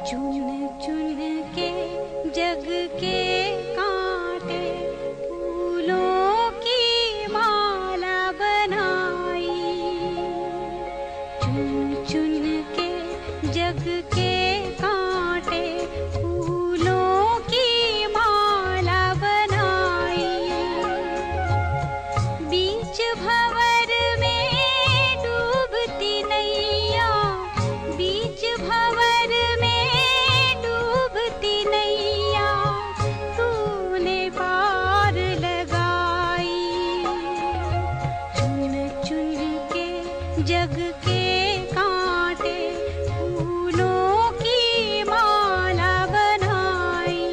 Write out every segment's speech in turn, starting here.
चुन चुन के जग के कांटे फूलों की माला बनाई। चुन चुन के जग के कांटे फूलों की माला बनाई। बीच भंवर में डूबती नैया, बीच भंवर में डूबती नैया तूने पार लगाई। चुन चुन के जग के कांटे फूलों की माला बनाई।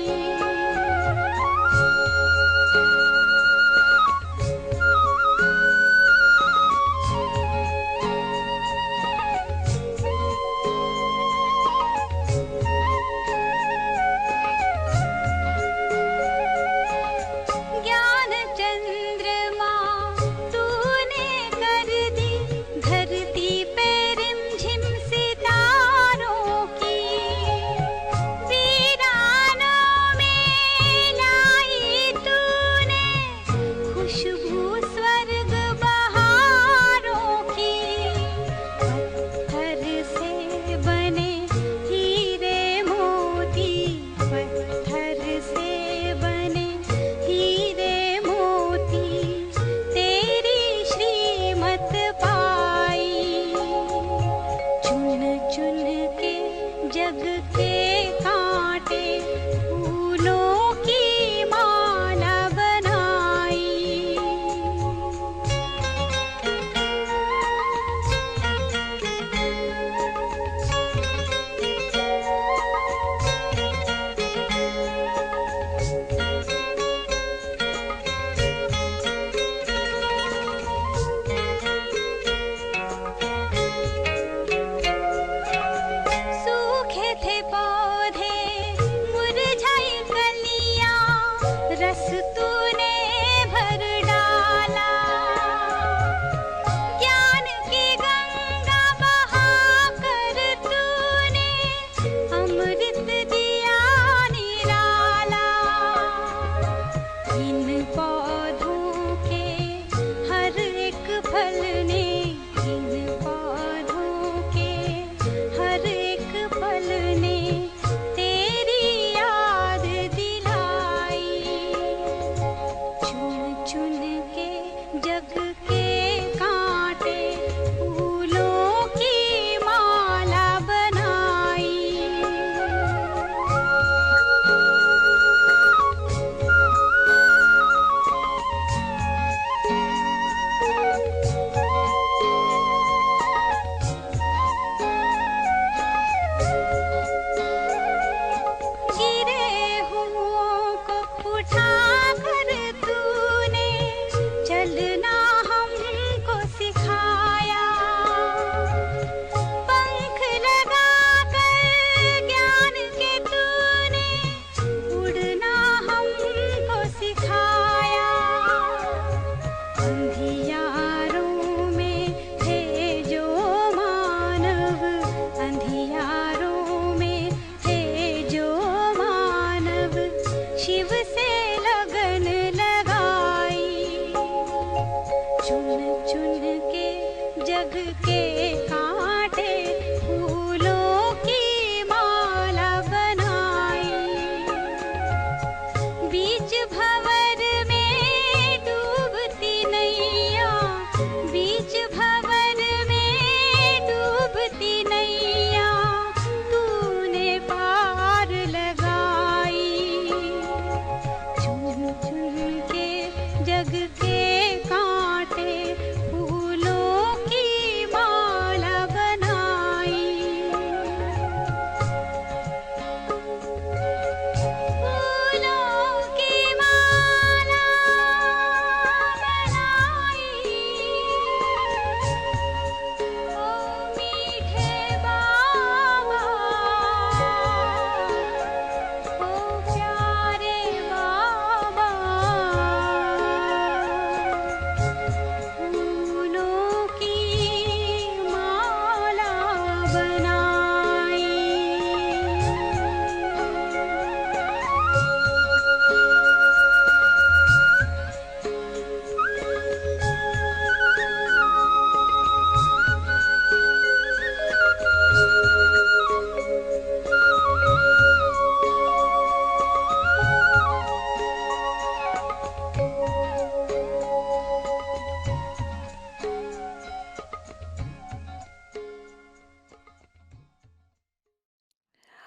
ज्ञान चंद्रमा तूने कर दी धरती पे रिमझिम सितारों की। वीरानों में लाई तूने खुशबू स्वर्ग बहारों की। पत्थर से बने हीरे मोती, पत्थर से बने हीरे मोती तेरी श्रीमत पाई। चुन चुन के जग के कांटे फूलों की माला बनाई। सूखे थे पौधे मुरझाई कलियां, रस तूने भर डाला। ज्ञान की गंगा बहाकर तूने अमृत दिया निराला। इन पौधों के हर एक फल ने, इन पौधों के हर एक फल ने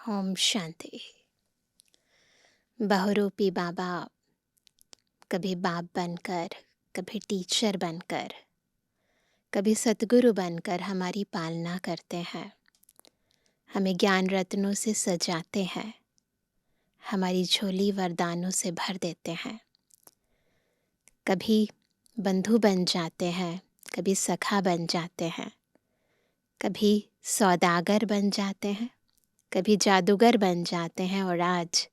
ओम शांति। बहुरूपी बाबा कभी बाप बनकर, कभी टीचर बनकर, कभी सतगुरु बनकर हमारी पालना करते हैं, हमें ज्ञान रत्नों से सजाते हैं, हमारी झोली वरदानों से भर देते हैं। कभी बंधु बन जाते हैं, कभी सखा बन जाते हैं, कभी सौदागर बन जाते हैं, कभी जादूगर बन जाते हैं, और आज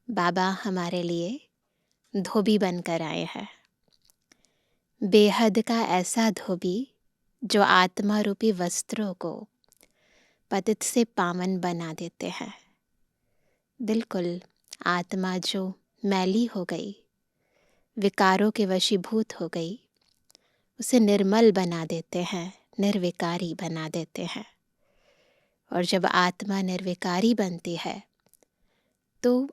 बाबा हमारे लिए धोबी बनकर आए हैं। बेहद का ऐसा धोबी जो आत्मा रूपी वस्त्रों को पतित से पावन बना देते हैं। बिल्कुल आत्मा जो मैली हो गई, विकारों के वशीभूत हो गई, उसे निर्मल बना देते हैं, निर्विकारी बना देते हैं। और जब आत्मा निर्विकारी बनती है तो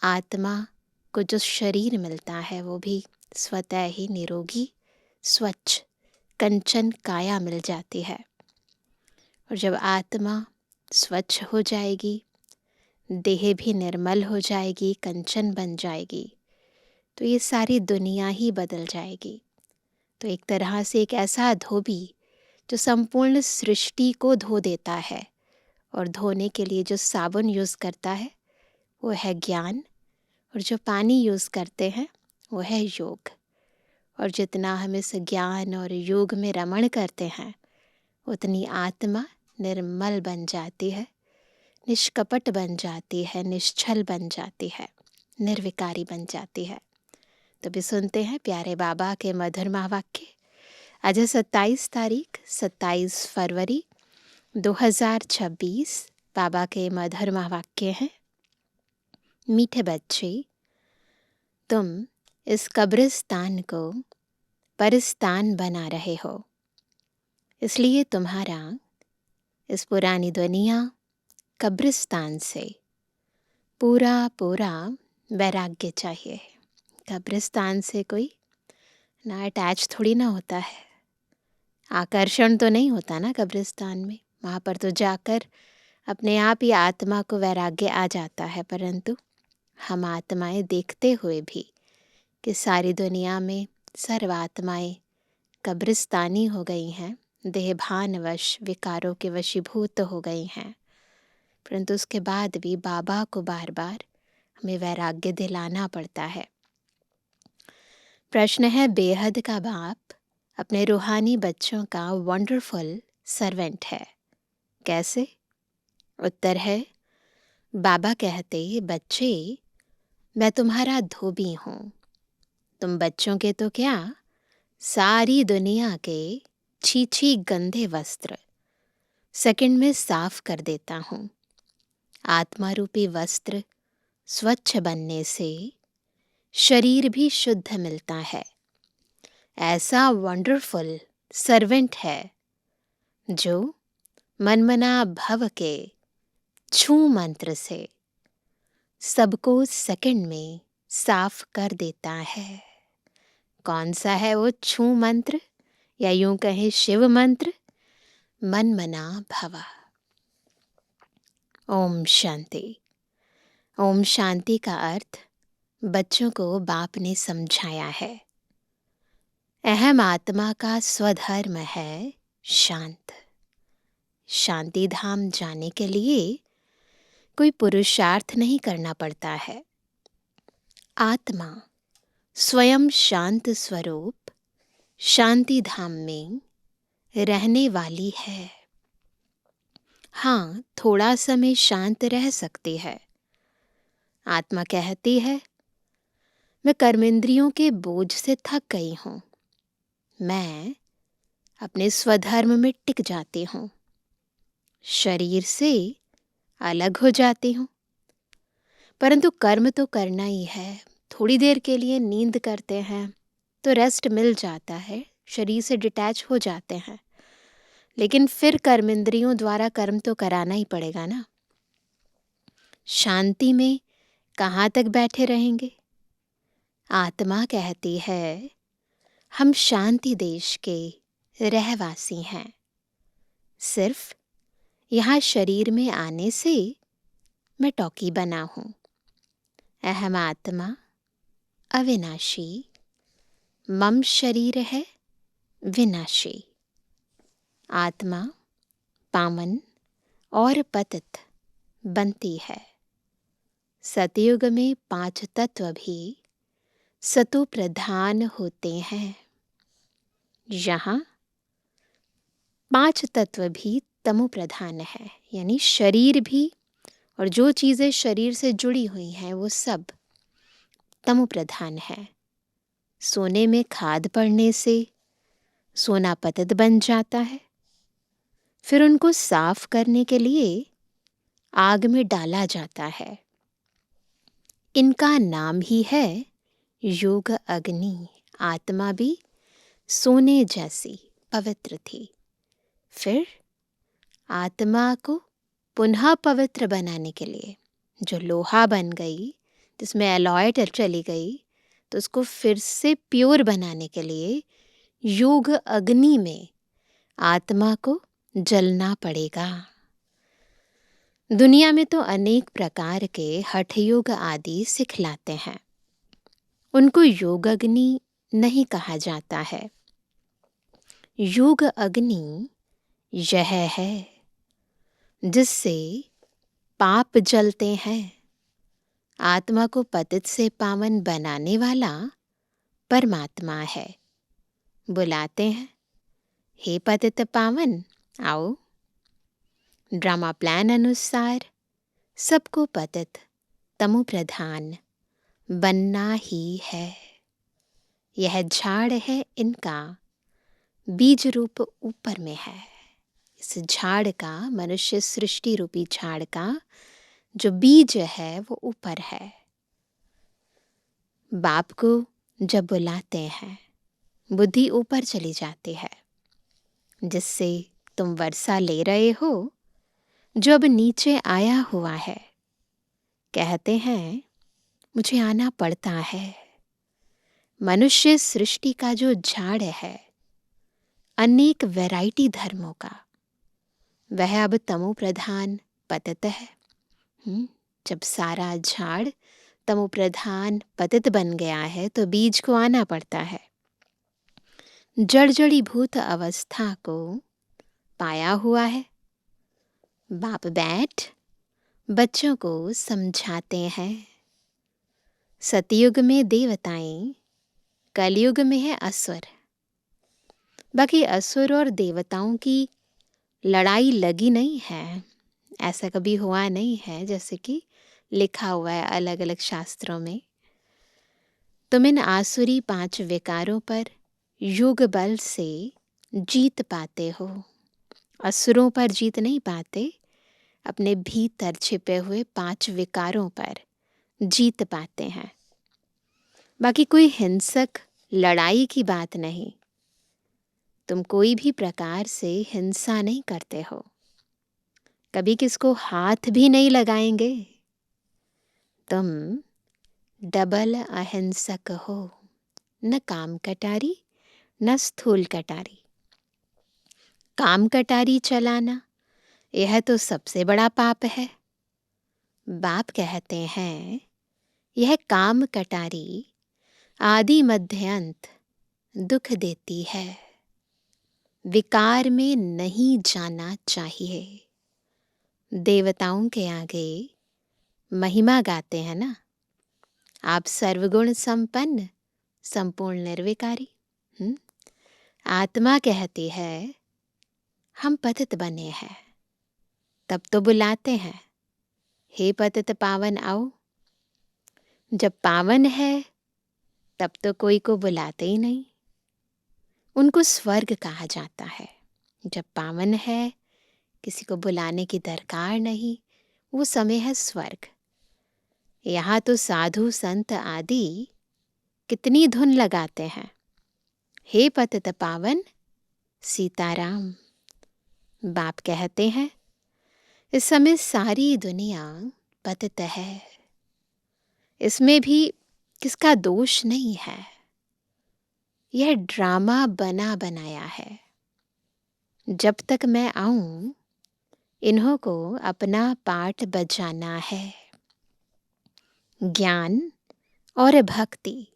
आत्मा को जो शरीर मिलता है वो भी स्वतः ही निरोगी, स्वच्छ, कंचन काया मिल जाती है। और जब आत्मा स्वच्छ हो जाएगी, देह भी निर्मल हो जाएगी, कंचन बन जाएगी, तो ये सारी दुनिया ही बदल जाएगी। तो एक तरह से एक ऐसा धोबी जो संपूर्ण सृष्टि को धो देता है, और धोने के लिए जो साबुन यूज़ करता है वो है ज्ञान, और जो पानी यूज़ करते हैं वो है योग। और जितना हम इस ज्ञान और योग में रमण करते हैं उतनी आत्मा निर्मल बन जाती है, निष्कपट बन जाती है, निश्चल बन जाती है, निर्विकारी बन जाती है। तो भी सुनते हैं प्यारे बाबा के मधुर वाक्य। आज 27 फरवरी 2026। बाबा के मधुर वाक्य हैं। मीठे बच्चे, तुम इस कब्रिस्तान को परिस्तान बना रहे हो, इसलिए तुम्हारा इस पुरानी दुनिया कब्रिस्तान से पूरा पूरा वैराग्य चाहिए। कब्रिस्तान से कोई ना अटैच थोड़ी ना होता है, आकर्षण तो नहीं होता ना कब्रिस्तान में। वहाँ पर तो जाकर अपने आप ही आत्मा को वैराग्य आ जाता है। परंतु हम आत्माएं देखते हुए भी कि सारी दुनिया में सर्व आत्माएं कब्रिस्तानी हो गई हैं, देहभानवश विकारों के वशीभूत हो गई हैं, परंतु उसके बाद भी बाबा को बार बार हमें वैराग्य दिलाना पड़ता है। प्रश्न है, बेहद का बाप अपने रूहानी बच्चों का वंडरफुल सर्वेंट है, कैसे? उत्तर है, बाबा कहते, बच्चे मैं तुम्हारा धोबी हूँ। तुम बच्चों के तो क्या, सारी दुनिया के छी गंदे वस्त्र सेकंड में साफ कर देता हूँ। आत्मा रूपी वस्त्र स्वच्छ बनने से शरीर भी शुद्ध मिलता है। ऐसा वंडरफुल सर्वेंट है जो मनमना भव के छू मंत्र से सबको सेकंड में साफ कर देता है। कौन सा है वो छू मंत्र, या यूं कहें शिव मंत्र? मनमना भव। ओम शांति। ओम शांति का अर्थ बच्चों को बाप ने समझाया है। अहम आत्मा का स्वधर्म है शांत। शांति धाम जाने के लिए कोई पुरुषार्थ नहीं करना पड़ता है। आत्मा स्वयं शांत स्वरूप शांति धाम में रहने वाली है। हाँ, थोड़ा समय शांत रह सकती है। आत्मा कहती है, मैं कर्मेंद्रियों के बोझ से थक गई हूँ, मैं अपने स्वधर्म में टिक जाती हूँ, शरीर से अलग हो जाती हूँ। परंतु कर्म तो करना ही है। थोड़ी देर के लिए नींद करते हैं तो रेस्ट मिल जाता है, शरीर से डिटैच हो जाते हैं, लेकिन फिर कर्मेंद्रियों द्वारा कर्म तो कराना ही पड़ेगा ना। शांति में कहाँ तक बैठे रहेंगे? आत्मा कहती है, हम शांति देश के रहवासी हैं। सिर्फ यहाँ शरीर में आने से मैं टॉकी बना हूँ। अहम आत्मा अविनाशी, मम शरीर है विनाशी। आत्मा पावन और पतित बनती है। सतयुग में 5 तत्व भी सतो प्रधान होते हैं। यहाँ 5 तत्व भी तमो प्रधान है, यानी शरीर भी और जो चीज़ें शरीर से जुड़ी हुई हैं वो सब तमो प्रधान है। सोने में खाद पड़ने से सोना पतित बन जाता है, फिर उनको साफ करने के लिए आग में डाला जाता है। इनका नाम ही है योग अग्नि। आत्मा भी सोने जैसी पवित्र थी, फिर आत्मा को पुनः पवित्र बनाने के लिए जो लोहा बन गई, जिसमें एलॉय चली गई, तो उसको फिर से प्योर बनाने के लिए योग अग्नि में आत्मा को जलना पड़ेगा। दुनिया में तो अनेक प्रकार के हठ योग आदि सिखलाते हैं, उनको योग अग्नि नहीं कहा जाता है। योग अग्नि यह है जिससे पाप जलते हैं। आत्मा को पतित से पावन बनाने वाला परमात्मा है। बुलाते हैं, हे पतित पावन आओ। ड्रामा प्लान अनुसार सबको पतित तमो प्रधान बनना ही है। यह झाड़ है, इनका बीज रूप ऊपर में है। इस झाड़ का, मनुष्य सृष्टि रूपी झाड़ का जो बीज है वो ऊपर है। बाप को जब बुलाते हैं, बुद्धि ऊपर चली जाती है, जिससे तुम वर्षा ले रहे हो जो अब नीचे आया हुआ है। कहते हैं मुझे आना पड़ता है। मनुष्य सृष्टि का जो झाड़ है, अनेक वैरायटी धर्मों का, वह अब तमो प्रधान पतित है। जब सारा झाड़ तमो प्रधान पतित बन गया है तो बीज को आना पड़ता है। जड़जड़ीभूत अवस्था को पाया हुआ है। बाप बैठ बच्चों को समझाते हैं। सतयुग में देवताएं, कलयुग में है असुर। बाकी असुर और देवताओं की लड़ाई लगी नहीं है, ऐसा कभी हुआ नहीं है, जैसे कि लिखा हुआ है अलग अलग शास्त्रों में। तुम इन आसुरी 5 विकारों पर योग बल से जीत पाते हो। असुरों पर जीत नहीं पाते, अपने भीतर छिपे हुए 5 विकारों पर जीत पाते हैं। बाकी कोई हिंसक लड़ाई की बात नहीं। तुम कोई भी प्रकार से हिंसा नहीं करते हो, कभी किसको हाथ भी नहीं लगाएंगे। तुम डबल अहिंसक हो, न काम कटारी न स्थूल कटारी। काम कटारी चलाना यह तो सबसे बड़ा पाप है। बाप कहते हैं यह काम कटारी आदि मध्य अंत दुख देती है। विकार में नहीं जाना चाहिए। देवताओं के आगे महिमा गाते हैं ना, आप सर्वगुण संपन्न संपूर्ण निर्विकारी। आत्मा कहती है हम पतित बने हैं, तब तो बुलाते हैं, हे पतित पावन आओ। जब पावन है तब तो कोई को बुलाते ही नहीं, उनको स्वर्ग कहा जाता है। जब पावन है, किसी को बुलाने की दरकार नहीं, वो समय है स्वर्ग। यहाँ तो साधु संत आदि कितनी धुन लगाते हैं, हे पतित पावन सीताराम। बाप कहते हैं इस समय सारी दुनिया पतित है, इसमें भी किसका दोष नहीं है। यह ड्रामा बना बनाया है। जब तक मैं आऊं इन्हों को अपना पाठ बजाना है। ज्ञान और भक्ति,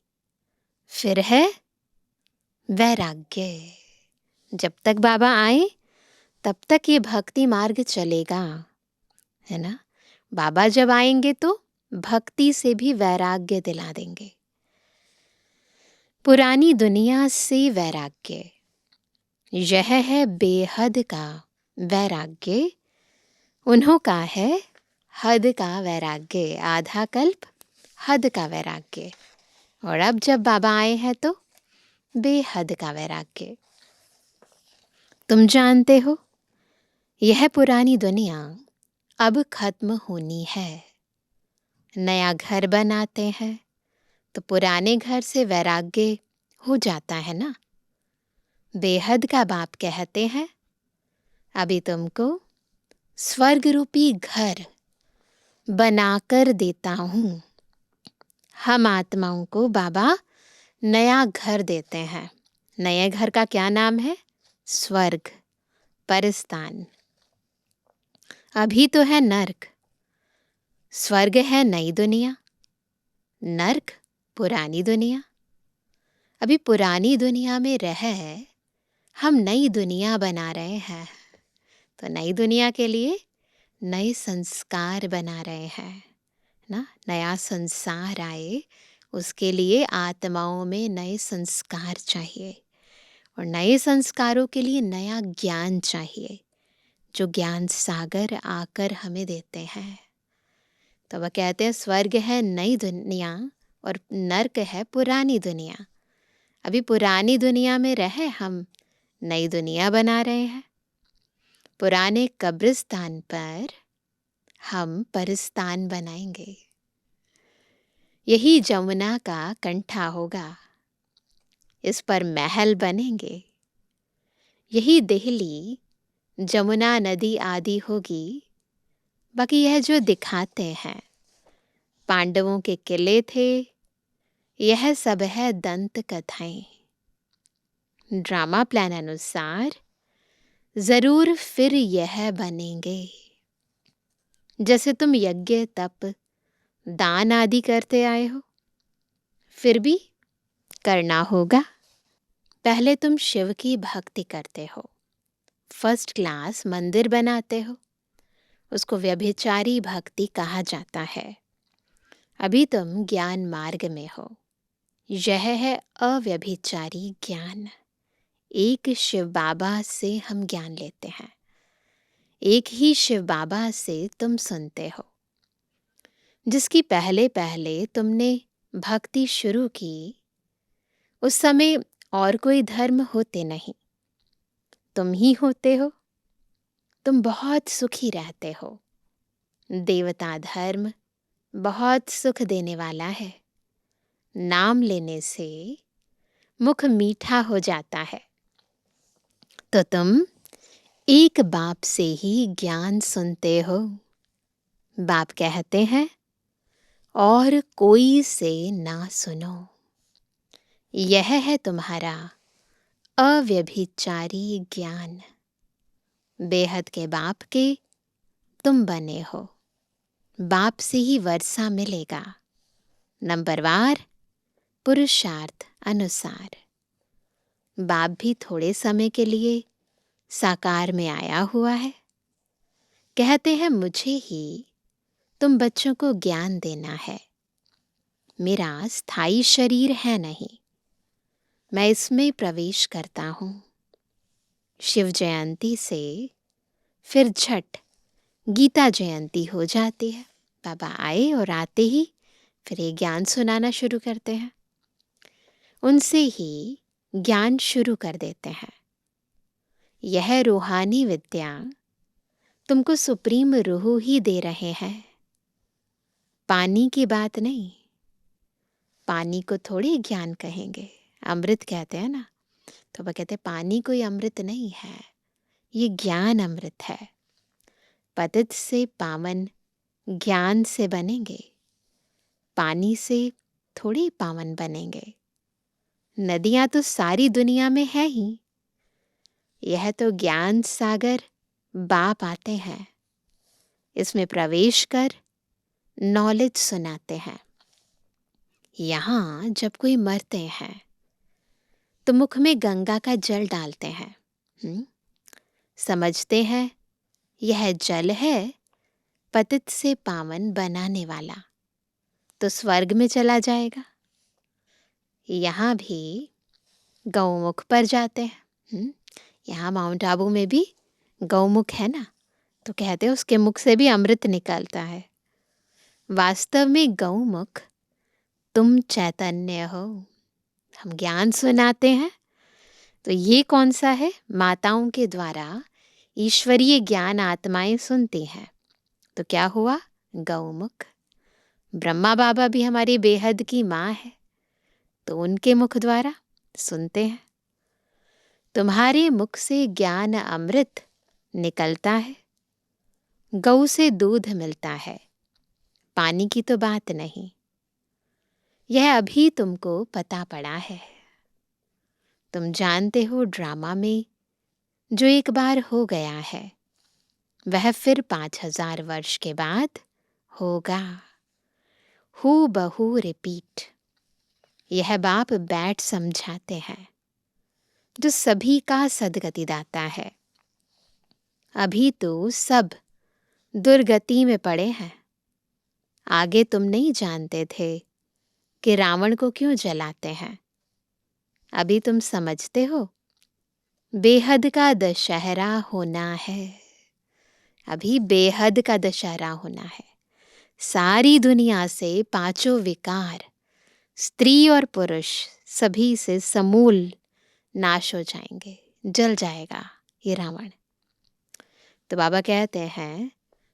फिर है वैराग्य। जब तक बाबा आए तब तक ये भक्ति मार्ग चलेगा, है ना। बाबा जब आएंगे तो भक्ति से भी वैराग्य दिला देंगे। पुरानी दुनिया से वैराग्य, यह है बेहद का वैराग्य। उन्हों का है हद का वैराग्य, आधा कल्प हद का वैराग्य। और अब जब बाबा आए हैं तो बेहद का वैराग्य। तुम जानते हो, यह पुरानी दुनिया अब खत्म होनी है। नया घर बनाते हैं तो पुराने घर से वैराग्य हो जाता है ना। बेहद का बाप कहते हैं, अभी तुमको स्वर्ग रूपी घर बनाकर देता हूँ। हम आत्माओं को बाबा नया घर देते हैं। नए घर का क्या नाम है? स्वर्ग, परस्तान। अभी तो है नर्क। स्वर्ग है नई दुनिया, नर्क पुरानी दुनिया। अभी पुरानी दुनिया में रह हम नई दुनिया बना रहे हैं। तो नई दुनिया के लिए नए संस्कार बना रहे हैं ना। नया संसार आए उसके लिए आत्माओं में नए संस्कार चाहिए, और नए संस्कारों के लिए नया ज्ञान चाहिए, जो ज्ञान सागर आकर हमें देते हैं। तो वह कहते हैं स्वर्ग है नई दुनिया और नर्क है पुरानी दुनिया। अभी पुरानी दुनिया में रहे हम नई दुनिया बना रहे हैं। पुराने कब्रिस्तान पर हम परस्तान बनाएंगे। यही जमुना का कंठा होगा, इस पर महल बनेंगे। यही दिल्ली जमुना नदी आदि होगी। बाकी यह जो दिखाते हैं पांडवों के किले थे, यह सब है दंत कथाएं। ड्रामा प्लान अनुसार जरूर फिर यह बनेंगे। जैसे तुम यज्ञ तप दान आदि करते आए हो, फिर भी करना होगा। पहले तुम शिव की भक्ति करते हो, फर्स्ट क्लास मंदिर बनाते हो, उसको व्यभिचारी भक्ति कहा जाता है। अभी तुम ज्ञान मार्ग में हो, यह है अव्यभिचारी ज्ञान। एक शिव बाबा से हम ज्ञान लेते हैं, एक ही शिव बाबा से तुम सुनते हो। जिसकी पहले पहले तुमने भक्ति शुरू की, उस समय और कोई धर्म होते नहीं, तुम ही होते हो। तुम बहुत सुखी रहते हो। देवता धर्म बहुत सुख देने वाला है। नाम लेने से मुख मीठा हो जाता है। तो तुम एक बाप से ही ज्ञान सुनते हो। बाप कहते हैं और कोई से ना सुनो। यह है तुम्हारा अव्यभिचारी ज्ञान। बेहद के बाप के तुम बने हो, बाप से ही वर्षा मिलेगा। नंबरवार पुरुषार्थ अनुसार। बाप भी थोड़े समय के लिए साकार में आया हुआ है। कहते हैं मुझे ही तुम बच्चों को ज्ञान देना है। मेरा स्थायी शरीर है नहीं, मैं इसमें प्रवेश करता हूँ। शिव जयंती से फिर झट गीता जयंती हो जाती है। बाबा आए और आते ही फिर ये ज्ञान सुनाना शुरू करते हैं। उनसे ही ज्ञान शुरू कर देते हैं। यह रूहानी विद्या तुमको सुप्रीम रूह ही दे रहे हैं, पानी की बात नहीं। पानी को थोड़ी ज्ञान कहेंगे, अमृत कहते हैं ना। तो वह कहते पानी कोई अमृत नहीं है, ये ज्ञान अमृत है। पतित से पावन ज्ञान से बनेंगे, पानी से थोड़ी पावन बनेंगे। नदियां तो सारी दुनिया में है ही, यह तो ज्ञान सागर बाप आते हैं, इसमें प्रवेश कर नॉलेज सुनाते हैं। यहाँ जब कोई मरते हैं तो मुख में गंगा का जल डालते हैं। समझते हैं यह जल है पतित से पावन बनाने वाला, तो स्वर्ग में चला जाएगा। यहाँ भी गौमुख पर जाते हैं। यहाँ माउंट आबू में भी गौमुख है ना, तो कहते हैं उसके मुख से भी अमृत निकलता है। वास्तव में गौमुख तुम चैतन्य हो। हम ज्ञान सुनाते हैं, तो ये कौन सा है? माताओं के द्वारा ईश्वरीय ज्ञान आत्माएं सुनती हैं। तो क्या हुआ? गौमुख। ब्रह्मा बाबा भी हमारी बेहद की माँ है, तो उनके मुख द्वारा सुनते हैं। तुम्हारे मुख से ज्ञान अमृत निकलता है। गौ से दूध मिलता है, पानी की तो बात नहीं। यह अभी तुमको पता पड़ा है। तुम जानते हो ड्रामा में जो एक बार हो गया है, वह फिर 5000 वर्ष के बाद होगा। हू बहू रिपीट। यह बाप बैठ समझाते हैं, जो सभी का सदगति दाता है। अभी तो सब दुर्गति में पड़े हैं। आगे तुम नहीं जानते थे कि रावण को क्यों जलाते हैं। अभी तुम समझते हो बेहद का दशहरा होना है। अभी बेहद का दशहरा होना है। सारी दुनिया से पांचों विकार, स्त्री और पुरुष, सभी से समूल नाश हो जाएंगे, जल जाएगा ये रावण। तो बाबा कहते हैं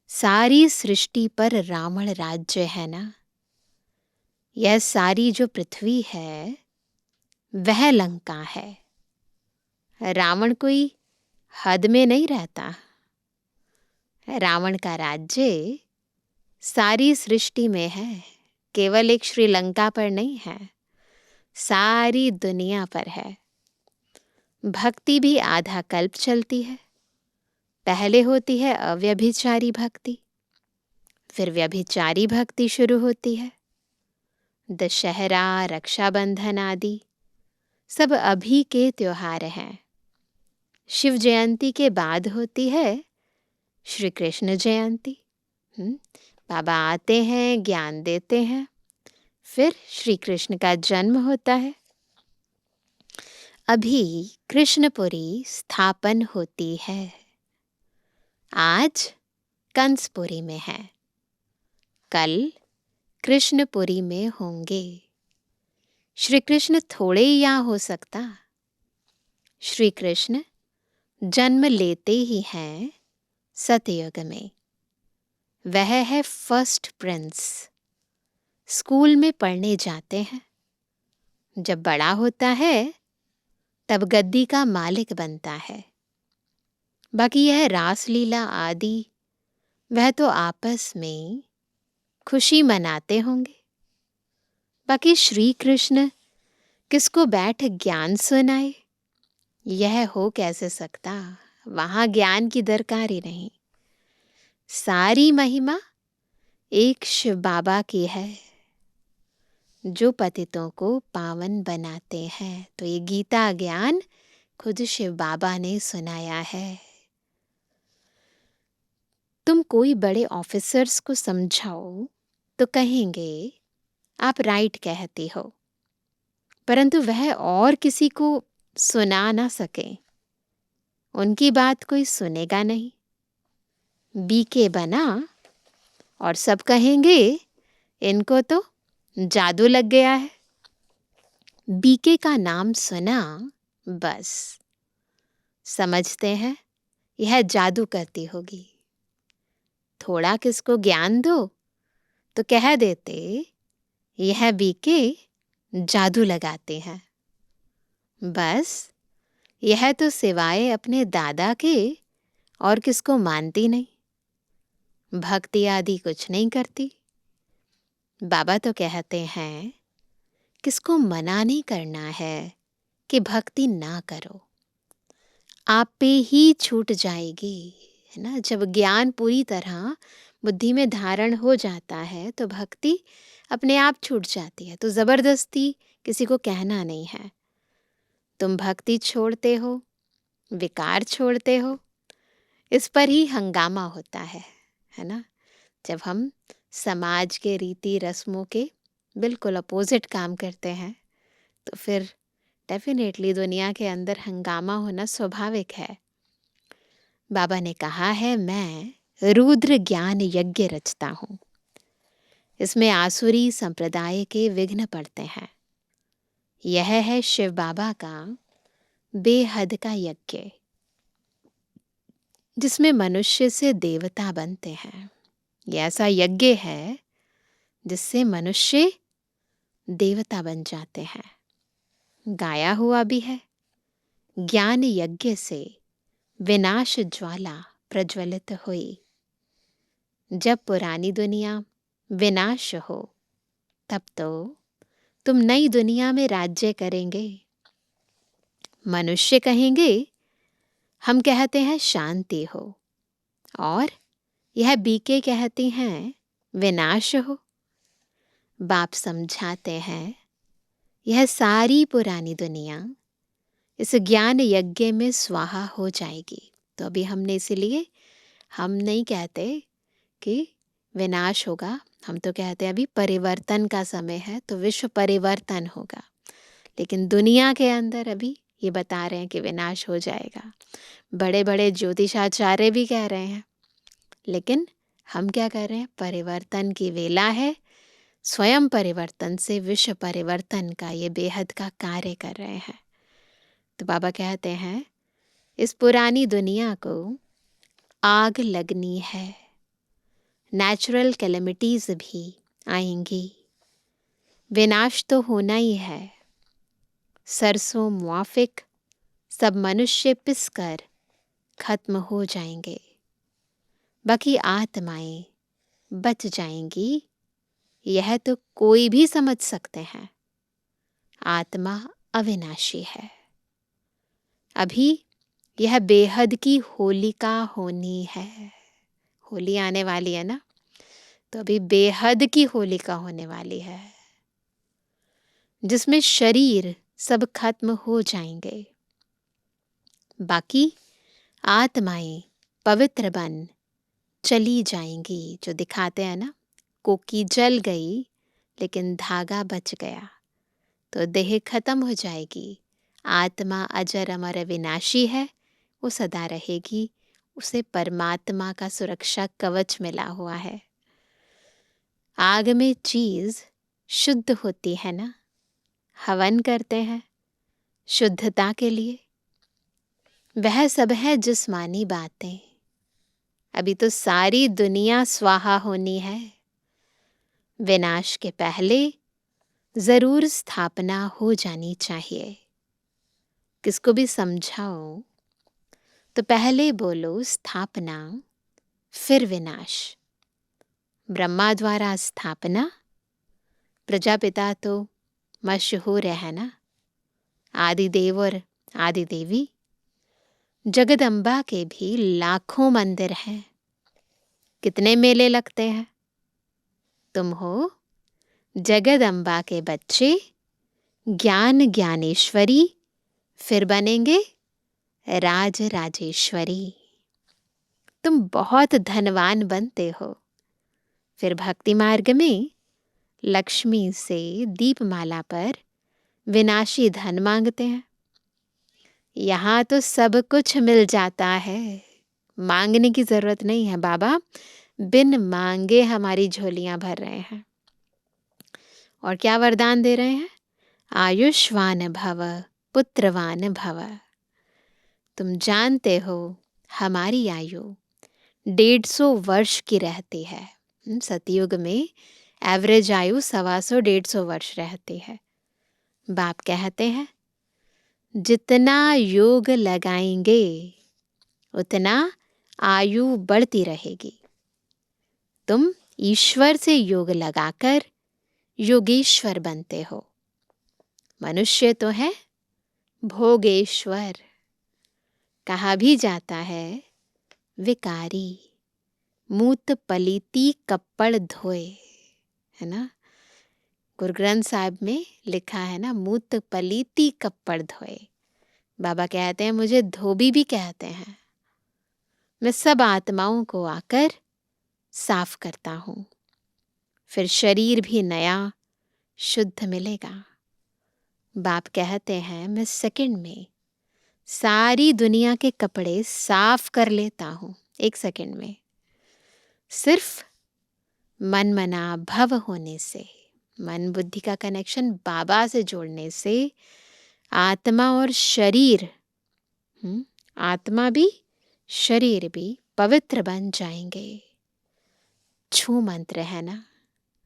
सारी सृष्टि पर रावण राज्य है ना। यह सारी जो पृथ्वी है वह लंका है। रावण कोई हद में नहीं रहता। रावण का राज्य सारी सृष्टि में है, केवल एक श्रीलंका पर नहीं है, सारी दुनिया पर है। भक्ति भी आधा कल्प चलती है। पहले होती है अव्यभिचारी भक्ति, फिर व्यभिचारी भक्ति शुरू होती है। दशहरा, रक्षाबंधन आदि सब अभी के त्योहार हैं। शिव जयंती के बाद होती है श्री कृष्ण जयंती। बाबा आते हैं, ज्ञान देते हैं, फिर श्री कृष्ण का जन्म होता है। अभी कृष्णपुरी स्थापन होती है। आज कंसपुरी में है, कल कृष्णपुरी में होंगे। श्री कृष्ण थोड़े ही यहाँ हो सकता। श्री कृष्ण जन्म लेते ही हैं सतयुग में। वह है फर्स्ट प्रिंस। स्कूल में पढ़ने जाते हैं। जब बड़ा होता है तब गद्दी का मालिक बनता है। बाकी यह रासलीला आदि वह तो आपस में खुशी मनाते होंगे। बाकी श्री कृष्ण किसको बैठ ज्ञान सुनाए, यह हो कैसे सकता। वहां ज्ञान की दरकार ही नहीं। सारी महिमा एक शिव बाबा की है, जो पतितों को पावन बनाते हैं। तो ये गीता ज्ञान खुद शिव बाबा ने सुनाया है। तुम कोई बड़े ऑफिसर्स को समझाओ तो कहेंगे आप राइट कहती हो, परंतु वह और किसी को सुना ना सके, उनकी बात कोई सुनेगा नहीं। बीके बना और सब कहेंगे इनको तो जादू लग गया है। बीके का नाम सुना, बस समझते हैं यह जादू करती होगी। थोड़ा किसको ज्ञान दो तो कह देते यह बीके जादू लगाते हैं। बस यह तो सिवाय अपने दादा के और किसको मानती नहीं, भक्ति आदि कुछ नहीं करती। बाबा तो कहते हैं किसको मना नहीं करना है कि भक्ति ना करो, आप पे ही छूट जाएगी। है ना, जब ज्ञान पूरी तरह बुद्धि में धारण हो जाता है तो भक्ति अपने आप छूट जाती है। तो ज़बरदस्ती किसी को कहना नहीं है। तुम भक्ति छोड़ते हो, विकार छोड़ते हो, इस पर ही हंगामा होता है ना। जब हम समाज के रीति रस्मों के बिल्कुल अपोजिट काम करते हैं तो फिर डेफिनेटली दुनिया के अंदर हंगामा होना स्वाभाविक है। बाबा ने कहा है, मैं रुद्र ज्ञान यज्ञ रचता हूँ। इसमें आसुरी संप्रदाय के विघ्न पड़ते हैं। यह है शिव बाबा का बेहद का यज्ञ, जिसमें मनुष्य से देवता बनते हैं। यह ऐसा यज्ञ है जिससे मनुष्य देवता बन जाते हैं। गाया हुआ भी है, ज्ञान यज्ञ से विनाश ज्वाला प्रज्वलित हुई। जब पुरानी दुनिया विनाश हो तब तो तुम नई दुनिया में राज्य करेंगे। मनुष्य कहेंगे, हम कहते हैं शांति हो, और यह बीके कहती हैं विनाश हो। बाप समझाते हैं, यह सारी पुरानी दुनिया इस ज्ञान यज्ञ में स्वाहा हो जाएगी। तो अभी हमने इसीलिए हम नहीं कहते कि विनाश होगा, हम तो कहते हैं अभी परिवर्तन का समय है तो विश्व परिवर्तन होगा। लेकिन दुनिया के अंदर अभी ये बता रहे हैं कि विनाश हो जाएगा। बड़े बड़े ज्योतिषाचार्य भी कह रहे हैं, लेकिन हम क्या कर रहे हैं? परिवर्तन की वेला है। स्वयं परिवर्तन से विश्व परिवर्तन का ये बेहद का कार्य कर रहे हैं। तो बाबा कहते हैं, इस पुरानी दुनिया को आग लगनी है। नेचुरल कैलेमिटीज भी आएंगी, विनाश तो होना ही है। सरसों मुआफिक सब मनुष्य पिसकर खत्म हो जाएंगे, बाकी आत्माएं बच जाएंगी। यह तो कोई भी समझ सकते हैं, आत्मा अविनाशी है। अभी यह बेहद की होलिका होनी है। होली आने वाली है ना, तो अभी बेहद की होलिका होने वाली है, जिसमें शरीर सब खत्म हो जाएंगे, बाकी आत्माएं पवित्र बन चली जाएंगी। जो दिखाते हैं ना, कोकी जल गई लेकिन धागा बच गया, तो देह खत्म हो जाएगी। आत्मा अजर अमर विनाशी है, वो सदा रहेगी। उसे परमात्मा का सुरक्षा कवच मिला हुआ है। आग में चीज शुद्ध होती है ना, हवन करते हैं शुद्धता के लिए। वह सब है जिस्मानी बातें। अभी तो सारी दुनिया स्वाहा होनी है। विनाश के पहले जरूर स्थापना हो जानी चाहिए। किसको भी समझाओ तो पहले बोलो स्थापना, फिर विनाश। ब्रह्मा द्वारा स्थापना, प्रजापिता तो मशहूर है ना, आदिदेव और आदि देवी। जगदम्बा के भी लाखों मंदिर हैं, कितने मेले लगते हैं। तुम हो जगदम्बा के बच्चे, ज्ञान ज्ञानेश्वरी, फिर बनेंगे राज राजेश्वरी। तुम बहुत धनवान बनते हो, फिर भक्ति मार्ग में लक्ष्मी से दीपमाला पर विनाशी धन मांगते हैं। यहाँ तो सब कुछ मिल जाता है, मांगने की जरूरत नहीं है। बाबा बिन मांगे हमारी झोलियां भर रहे हैं। और क्या वरदान दे रहे हैं? आयुष्वान भव, पुत्रवान भव। तुम जानते हो हमारी आयु 150 वर्ष की रहती है। सतयुग में एवरेज आयु 125-150 वर्ष रहती है। बाप कहते हैं, जितना योग लगाएंगे उतना आयु बढ़ती रहेगी। तुम ईश्वर से योग लगाकर योगेश्वर बनते हो। मनुष्य तो है भोगेश्वर। कहा भी जाता है, विकारी, मूत पलीती कप्पड़ धोए, है ना। गुरु ग्रंथ साहिब में लिखा है ना, मूत पलीती कप्पड़ धोए। बाबा कहते हैं मुझे धोबी भी कहते हैं। मैं सब आत्माओं को आकर साफ करता हूँ, फिर शरीर भी नया शुद्ध मिलेगा। बाप कहते हैं मैं सेकंड में सारी दुनिया के कपड़े साफ कर लेता हूँ, 1 सेकंड में। सिर्फ मन मना भव होने से, मन बुद्धि का कनेक्शन बाबा से जोड़ने से आत्मा और शरीर, आत्मा भी शरीर भी पवित्र बन जाएंगे। छू मंत्र है ना,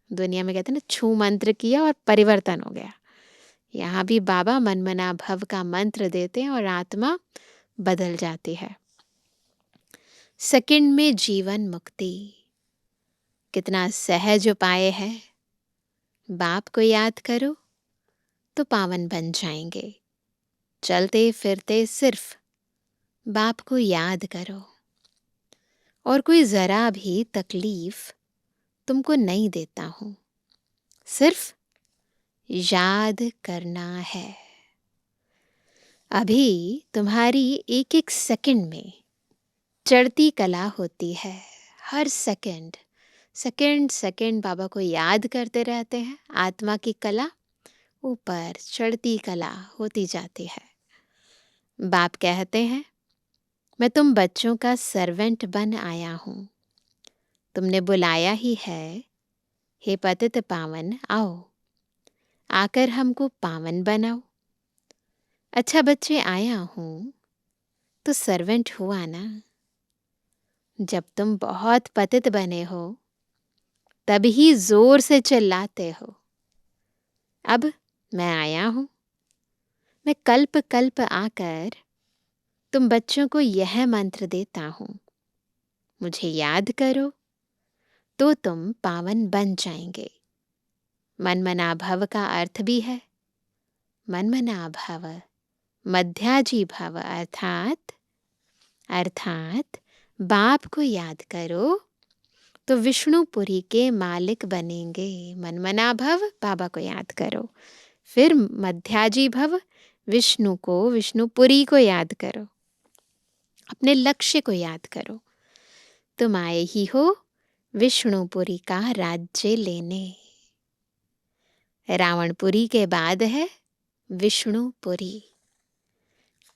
दुनिया में कहते हैं ना, छू मंत्र किया और परिवर्तन हो गया। यहाँ भी बाबा मन मना भव का मंत्र देते हैं और आत्मा बदल जाती है। सेकंड में जीवन मुक्ति कितना सहज उपाय है। बाप को याद करो तो पावन बन जाएंगे। चलते फिरते सिर्फ बाप को याद करो और कोई जरा भी तकलीफ तुमको नहीं देता हूँ, सिर्फ याद करना है। अभी तुम्हारी एक एक सेकंड में चढ़ती कला होती है। हर सेकंड सेकंड सेकंड बाबा को याद करते रहते हैं। आत्मा की कला ऊपर चढ़ती कला होती जाती है। बाप कहते हैं मैं तुम बच्चों का सर्वेंट बन आया हूँ। तुमने बुलाया ही है, हे पतित पावन आओ, आकर हमको पावन बनाओ। अच्छा बच्चे आया हूँ तो सर्वेंट हुआ ना। जब तुम बहुत पतित बने हो तभी जोर से चिल्लाते हो। अब मैं आया हूँ, मैं कल्प कल्प आकर तुम बच्चों को यह मंत्र देता हूँ, मुझे याद करो तो तुम पावन बन जाएंगे। मन मना भव का अर्थ भी है मन मना भव, मध्याजी भव, अर्थात बाप को याद करो तो विष्णुपुरी के मालिक बनेंगे। मन मना भव, बाबा को याद करो, फिर मध्याजी भव, विष्णु को, विष्णुपुरी को याद करो, अपने लक्ष्य को याद करो। तुम आए ही हो विष्णुपुरी का राज्य लेने। रावणपुरी के बाद है विष्णुपुरी,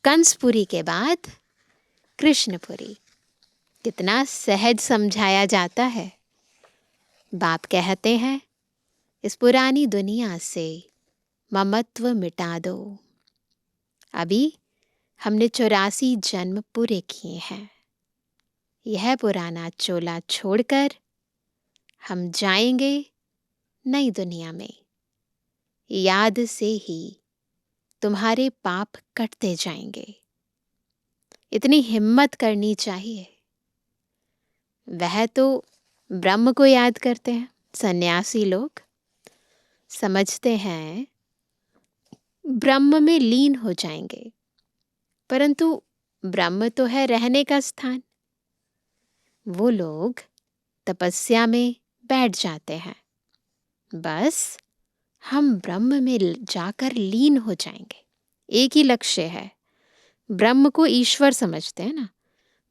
कंसपुरी के बाद कृष्णपुरी। कितना सहज समझाया जाता है। बाप कहते हैं इस पुरानी दुनिया से ममत्व मिटा दो। अभी हमने 84 जन्म पूरे किए हैं। यह पुराना चोला छोड़कर हम जाएंगे नई दुनिया में। याद से ही तुम्हारे पाप कटते जाएंगे। इतनी हिम्मत करनी चाहिए। वह तो ब्रह्म को याद करते हैं। सन्यासी लोग समझते हैं ब्रह्म में लीन हो जाएंगे, परंतु ब्रह्म तो है रहने का स्थान। वो लोग तपस्या में बैठ जाते हैं, बस हम ब्रह्म में जाकर लीन हो जाएंगे। एक ही लक्ष्य है। ब्रह्म को ईश्वर समझते हैं ना,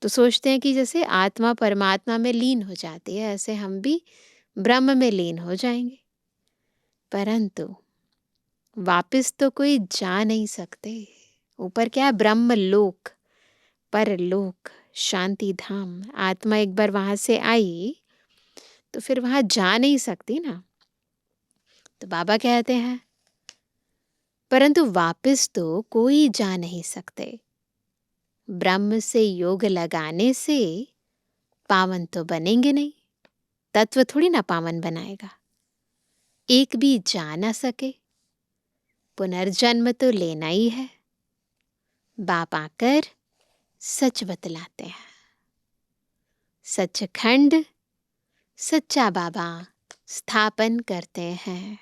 तो सोचते हैं कि जैसे आत्मा परमात्मा में लीन हो जाती है, ऐसे हम भी ब्रह्म में लीन हो जाएंगे। परंतु वापस तो कोई जा नहीं सकते। ऊपर क्या है? ब्रह्म लोक, परलोक, शांति धाम। आत्मा एक बार वहां से आई तो फिर वहां जा नहीं सकती ना। तो बाबा कहते हैं परंतु वापस तो कोई जा नहीं सकते। ब्रह्म से योग लगाने से पावन तो बनेंगे नहीं। तत्व थोड़ी ना पावन बनाएगा। एक भी जा ना सके, पुनर्जन्म तो लेना ही है। बाप आकर सच बतलाते हैं। सचखंड सच्चा बाबा स्थापन करते हैं।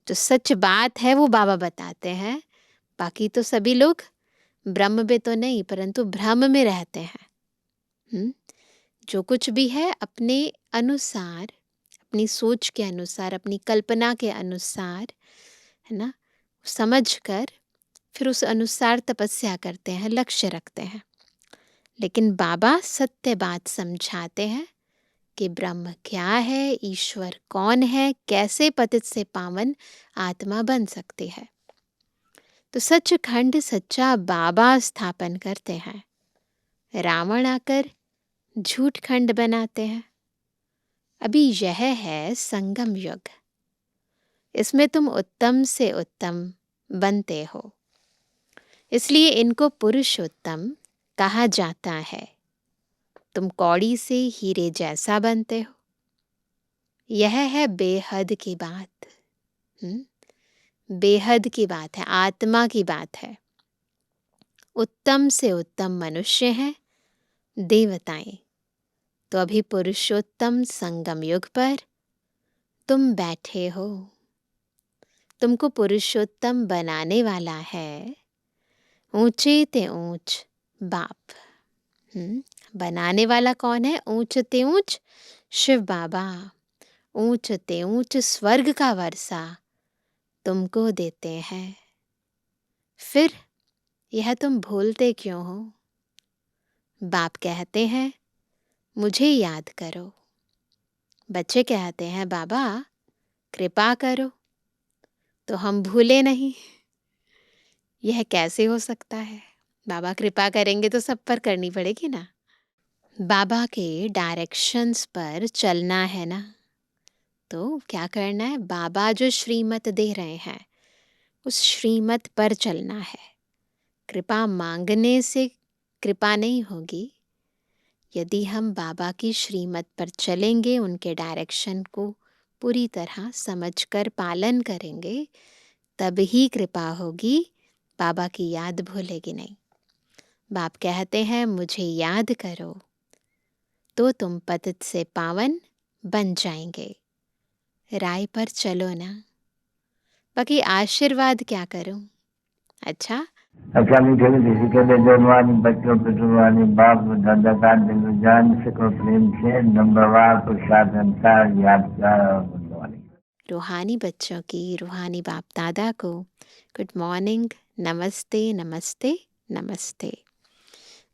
जो सच बात है वो बाबा बताते हैं। बाकी तो सभी लोग ब्रह्म में तो नहीं परंतु भ्रम में रहते हैं। हुँ? जो कुछ भी है अपने अनुसार, अपनी सोच के अनुसार, अपनी कल्पना के अनुसार, है ना? समझ कर फिर उस अनुसार तपस्या करते हैं, लक्ष्य रखते हैं। लेकिन बाबा सत्य बात समझाते हैं कि ब्रह्म क्या है, ईश्वर कौन है, कैसे पतित से पावन आत्मा बन सकती है। तो सचखंड सच्चा बाबा स्थापन करते हैं। रावण आकर झूठ खंड बनाते हैं। अभी यह है संगम युग। इसमें तुम उत्तम से उत्तम बनते हो, इसलिए इनको पुरुषोत्तम कहा जाता है। तुम कौड़ी से हीरे जैसा बनते हो। यह है बेहद की बात। बेहद की बात है, आत्मा की बात है। उत्तम से उत्तम मनुष्य हैं देवताएं। तो अभी पुरुषोत्तम संगम युग पर तुम बैठे हो। तुमको पुरुषोत्तम बनाने वाला है ऊंचे ते ऊंच बाप। बनाने वाला कौन है? ऊंच ते ऊंच शिव बाबा। ऊंच ते ऊंच स्वर्ग का वर्षा तुमको देते हैं। फिर यह तुम भूलते क्यों हो? बाप कहते हैं मुझे याद करो। बच्चे कहते हैं बाबा कृपा करो, तो हम भूले नहीं। यह कैसे हो सकता है? बाबा कृपा करेंगे तो सब पर करनी पड़ेगी ना। बाबा के डायरेक्शंस पर चलना है ना। तो क्या करना है? बाबा जो श्रीमत दे रहे हैं उस श्रीमत पर चलना है। कृपा मांगने से कृपा नहीं होगी। यदि हम बाबा की श्रीमत पर चलेंगे, उनके डायरेक्शन को पूरी तरह समझकर पालन करेंगे, तब ही कृपा होगी। बाबा की याद भूलेगी नहीं। बाप कहते हैं मुझे याद करो तो तुम पतित से पावन बन जाएंगे। राय पर चलो ना। बाकी आशीर्वाद क्या करूं? अच्छा मीठे मीठे के जन्मवानी बच्चों पितृवानी बाप दादा का दिल जान सको प्रेम से नंबरवार पुरुषार्थ अनुसार याद करवानी। रूहानी बच्चों की रूहानी बाप दादा को गुड मॉर्निंग, नमस्ते नमस्ते नमस्ते।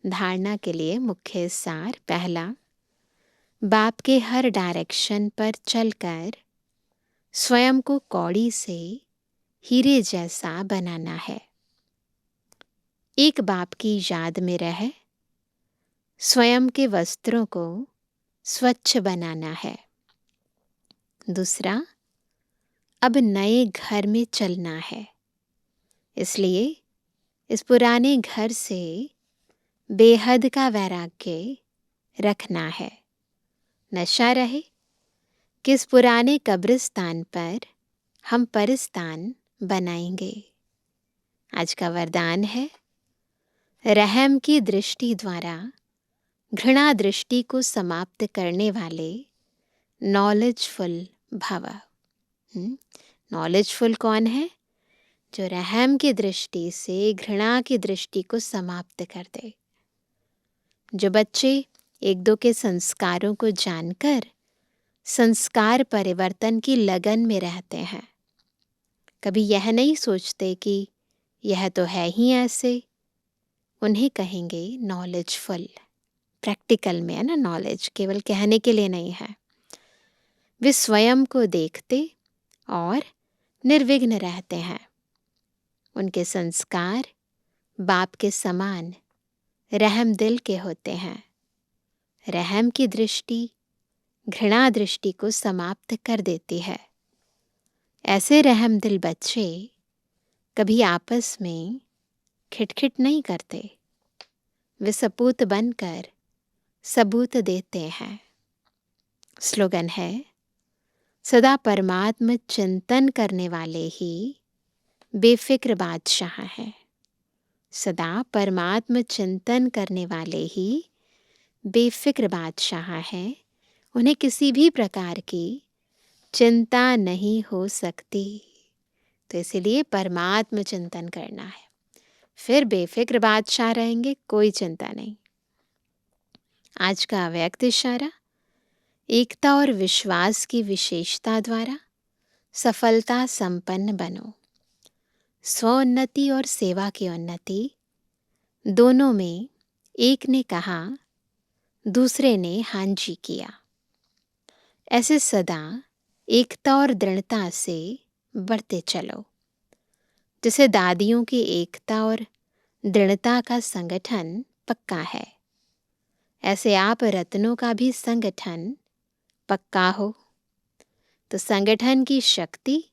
धारणा के लिए मुख्य सार। पहला, बाप के हर डायरेक्शन पर चलकर स्वयं को कौड़ी से हीरे जैसा बनाना है। एक बाप की याद में रह स्वयं के वस्त्रों को स्वच्छ बनाना है। दूसरा, अब नए घर में चलना है, इसलिए इस पुराने घर से बेहद का वैराग्य रखना है। नशा रहे कि इस पुराने कब्रिस्तान पर हम परिस्तान बनाएंगे। आज का वरदान है रहम की दृष्टि द्वारा घृणा दृष्टि को समाप्त करने वाले नॉलेजफुल भव। नॉलेजफुल कौन है? जो रहम की दृष्टि से घृणा की दृष्टि को समाप्त कर दे। जो बच्चे एक दो के संस्कारों को जानकर संस्कार परिवर्तन की लगन में रहते हैं, कभी यह नहीं सोचते कि यह तो है ही ऐसे, उन्हें कहेंगे नॉलेजफुल। प्रैक्टिकल में है ना, नॉलेज केवल कहने के लिए नहीं है। वे स्वयं को देखते और निर्विघ्न रहते हैं। उनके संस्कार बाप के समान रहम दिल के होते हैं। रहम की दृष्टि घृणा दृष्टि को समाप्त कर देती है। ऐसे रहम दिल बच्चे कभी आपस में खिटखिट नहीं करते। वे सपूत बनकर सबूत देते हैं। स्लोगन है सदा परमात्म चिंतन करने वाले ही बेफिक्र बादशाह हैं। सदा परमात्म चिंतन करने वाले ही बेफिक्र बादशाह हैं। उन्हें किसी भी प्रकार की चिंता नहीं हो सकती। तो इसीलिए परमात्म चिंतन करना है, फिर बेफिक्र बादशाह रहेंगे, कोई चिंता नहीं। आज का अव्यक्त इशारा, एकता और विश्वास की विशेषता द्वारा सफलता संपन्न बनो। स्वोन्नति और सेवा की उन्नति दोनों में एक ने कहा, दूसरे ने हाँ जी किया। ऐसे सदा एकता और दृढ़ता से बढ़ते चलो। जैसे दादियों की एकता और दृढ़ता का संगठन पक्का है, ऐसे आप रत्नों का भी संगठन पक्का हो। तो संगठन की शक्ति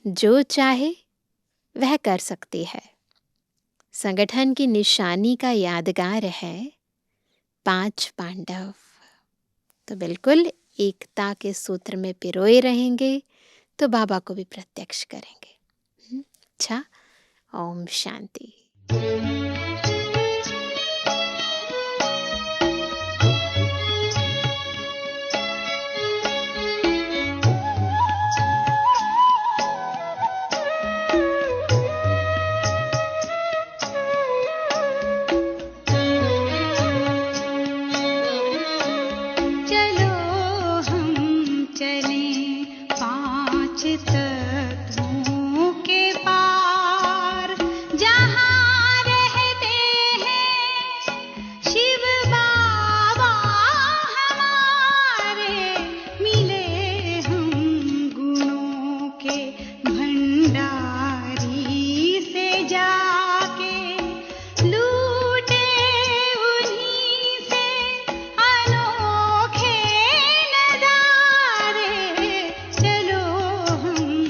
जो चाहे वह कर सकती है। संगठन की निशानी का यादगार है 5 पांडव। तो बिल्कुल एकता के सूत्र में पिरोए रहेंगे तो बाबा को भी प्रत्यक्ष करेंगे। अच्छा, ओम शांति। चलो हम चलें 5 तत्वों के पार, जहाँ रहते हैं शिव बाबा हमारे। मिले हम गुणों के भंडारी से जाके, लूटे उन्हीं से अनोखे नजारे। चलो हम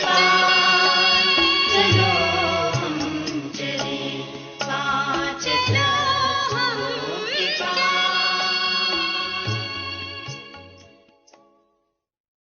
पार